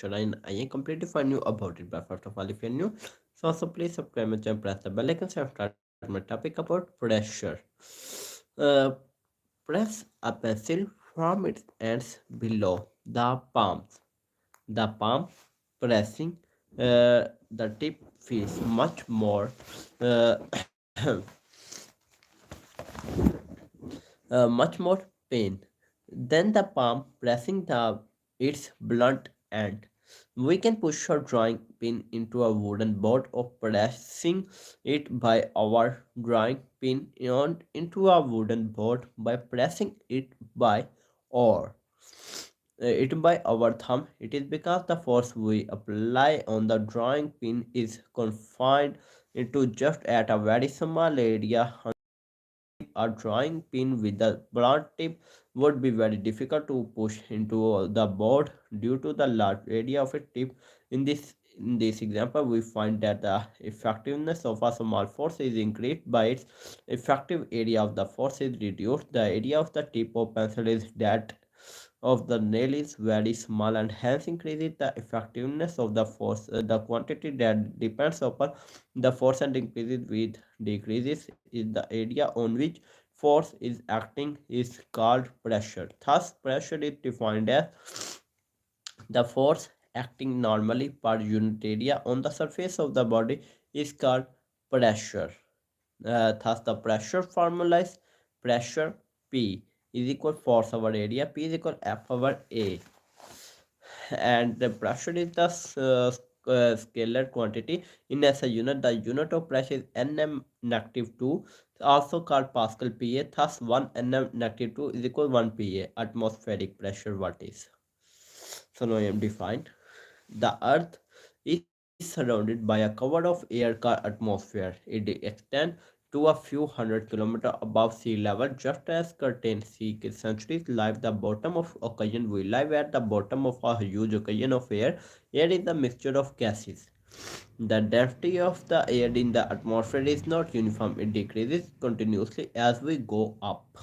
and I am completely fine you about it. But first of all, if you're new, so also please subscribe my channel, press the bell icon, so I start my topic about pressure. Uh, Press a pencil from its ends below the palms. The palm pressing the tip feels much more uh, much more pain. Then the palm pressing the its blunt end. We can push our drawing pin into a wooden board or pressing it by our drawing pin into a wooden board by pressing or it by our thumb. It is because the force we apply on the drawing pin is confined into just at a very small area. A drawing pin with a blunt tip would be very difficult to push into the board due to the large area of a tip. In this example, we find that the effectiveness of a small force is increased by its effective area of the force is reduced. The area of the tip of pencil is that of the nail is very small and hence increases the effectiveness of the force. The quantity that depends upon the force and increases with decreases is the area on which force is acting is called pressure. Thus, pressure is defined as the force acting normally per unit area on the surface of the body is called pressure. Thus, the pressure formula is pressure P is equal force over area, P is equal F over A, and the pressure is the scalar quantity in SI unit. The unit of pressure is Nm negative 2, also called Pascal PA. Thus, 1 Nm negative 2 is equal 1 PA. Atmospheric pressure, what is? So now I am defined. The Earth is surrounded by a cover of air called atmosphere. It extends to a few hundred kilometers above sea level, just as curtains sea centuries live the bottom of ocean. We live at the bottom of a huge ocean of air. Air is a mixture of gases. The density of the air in the atmosphere is not uniform. It decreases continuously as we go up.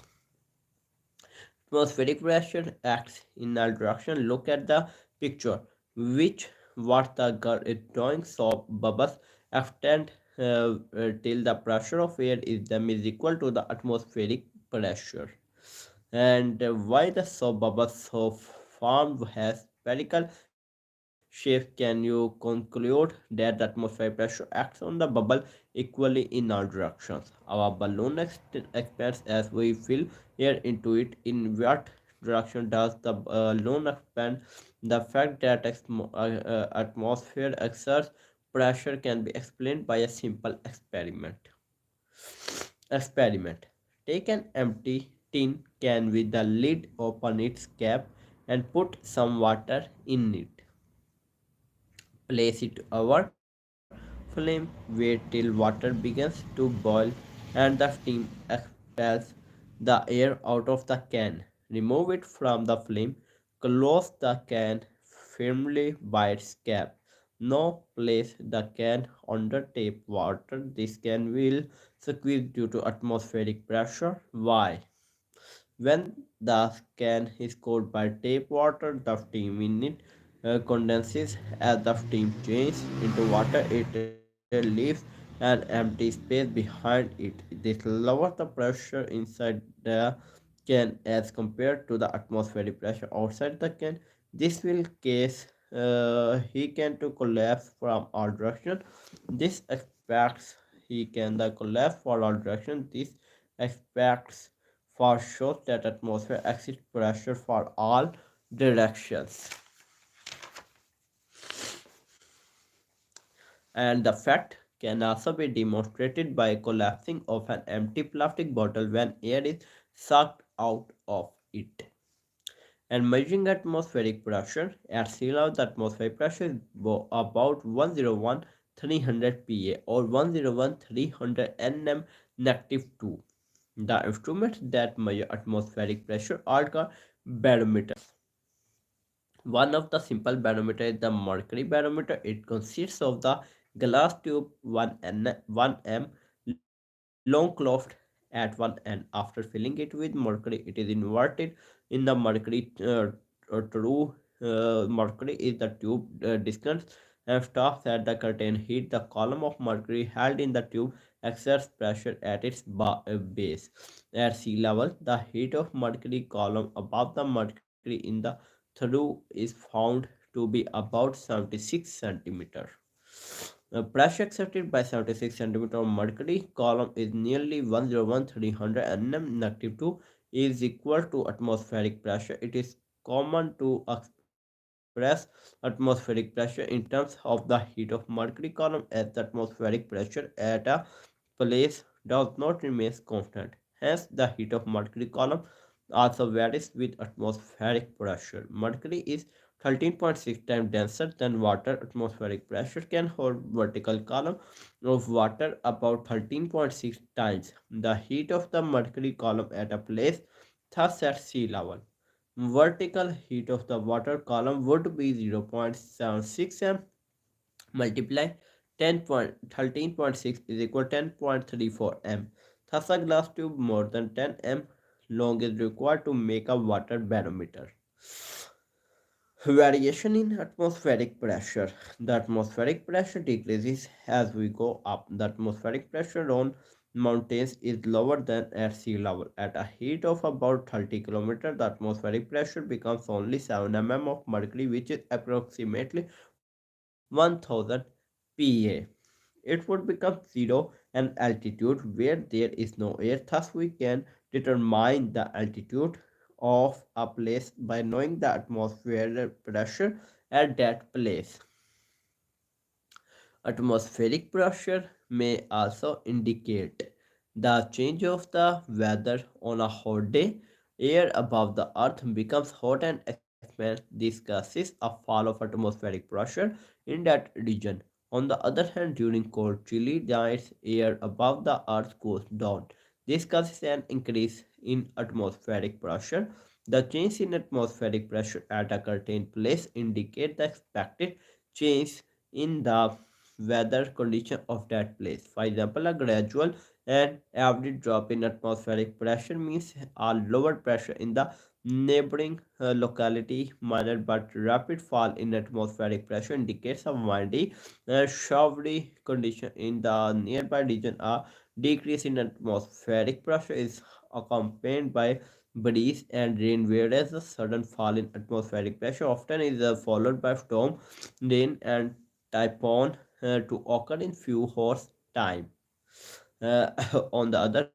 Atmospheric pressure acts in all direction. Look at the picture, which what the girl is drawing. So bubbles extend till the pressure of air is them is equal to the atmospheric pressure. And why the soap bubbles so formed has spherical shape? Can you conclude that the atmospheric pressure acts on the bubble equally in all directions? Our balloon expands as we fill air into it. In what direction does the balloon expand? The fact that atmosphere exerts pressure can be explained by a simple experiment. Take an empty tin can with the lid open its cap and put some water in it. Place it over flame, wait till water begins to boil and the steam expels the air out of the can. Remove it from the flame, close the can firmly by its cap. Now place the can under tap water. This can will squeeze due to atmospheric pressure. Why? When the can is cooled by tap water, the steam in it condenses. As the steam changes into water, it leaves an empty space behind it. This lowers the pressure inside the can as compared to the atmospheric pressure outside the can. This will cause he can to collapse from all directions. This expects he can the collapse for all directions. This expects for shows that atmosphere exits pressure for all directions. And the fact can also be demonstrated by collapsing of an empty plastic bottle when air is sucked out of it. And measuring atmospheric pressure at sea level, the atmospheric pressure is about 101 300 pa or 101 300 nm negative 2. The instruments that measure atmospheric pressure are called barometers. One of the simple barometer is the mercury barometer. It consists of the glass tube 1 m long closed at one end. After filling it with mercury, it is inverted in the mercury true mercury is the tube disconnects and stops at the curtain heat. The column of mercury held in the tube exerts pressure at its base. At sea level, the heat of mercury column above the mercury in the through is found to be about 76 centimeter. The pressure exerted by 76 centimeter of mercury column is nearly 101300 nm negative 2 is equal to atmospheric pressure. It is common to express atmospheric pressure in terms of the heat of mercury column as the atmospheric pressure at a place does not remain constant. Hence, the heat of mercury column also varies with atmospheric pressure. Mercury is 13.6 times denser than water. Atmospheric pressure can hold vertical column of water about 13.6 times the heat of the mercury column at a place thus at sea level. Vertical heat of the water column would be 0.76 m multiply 10.13.6 is equal to 10.34 m. Thus, a glass tube more than 10 m long is required to make a water barometer. Variation in atmospheric pressure. The atmospheric pressure decreases as we go up. The atmospheric pressure on mountains is lower than at sea level. At a heat of about 30 km, the atmospheric pressure becomes only 7 mm of mercury, which is approximately 1000 Pa. It would become zero and altitude where there is no air. Thus, we can determine the altitude of a place by knowing the atmospheric pressure at that place. Atmospheric pressure may also indicate the change of the weather on a hot day. Air above the earth becomes hot and expands. This causes a fall of atmospheric pressure in that region. On the other hand, during cold, chilly nights, air above the earth goes down. This causes an increase in atmospheric pressure. The change in atmospheric pressure at a certain place indicate the expected change in the weather condition of that place. For example, a gradual and average drop in atmospheric pressure means a lower pressure in the neighboring locality. Minor but rapid fall in atmospheric pressure indicates a windy, showery condition in the nearby region. A decrease in atmospheric pressure is accompanied by breeze and rain, whereas a sudden fall in atmospheric pressure often is followed by storm, rain, and typhoon to occur in few hours time. Uh, on the other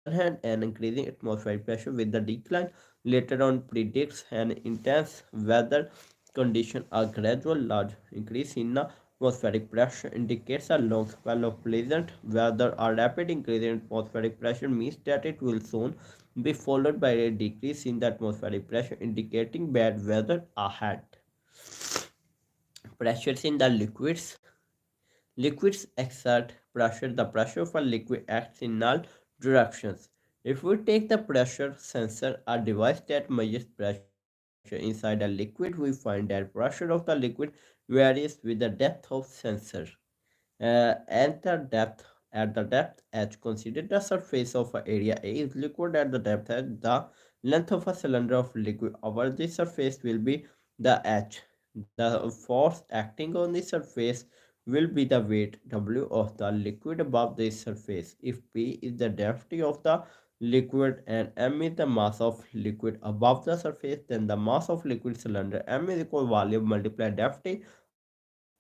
hand, an increasing atmospheric pressure with the decline later on predicts an intense weather condition. A gradual large increase in the atmospheric pressure indicates a long spell of pleasant weather. A rapid increase in atmospheric pressure means that it will soon be followed by a decrease in the atmospheric pressure, indicating bad weather ahead. Pressures in the liquids. Liquids exert pressure. The pressure of a liquid acts in all directions. If we take the pressure sensor, a device that measures pressure inside a liquid, we find that pressure of the liquid varies with the depth of sensor. And the depth at the depth h. Consider the surface of a area A is liquid at the depth h. The length of a cylinder of liquid over the surface will be the h. The force acting on the surface will be the weight W of the liquid above the surface. If P is the density of the liquid and M is the mass of liquid above the surface, then the mass of liquid cylinder M is equal volume multiply density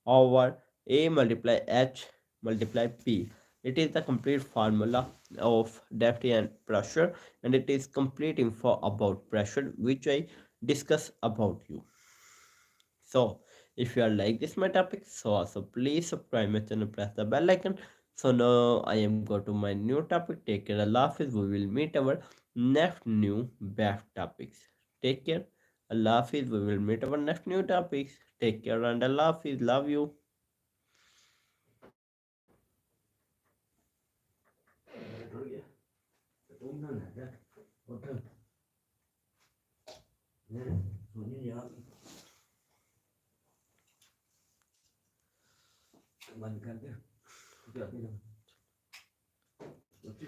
over A multiply H multiply P. It is the complete formula of density and pressure, and it is complete info about pressure which I discuss about you. So, if you are like this my topic, so also please subscribe my channel, press the bell icon. So now I am go to my new topic. Take care, Allah Hafiz. We will meet our next new best topics. Take care, Allah Hafiz. We will meet our next new topics. Take care and Allah Hafiz. Love you. बंद कर दे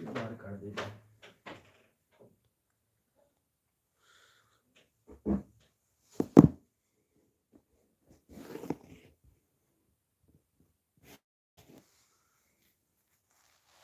बाहर कर दे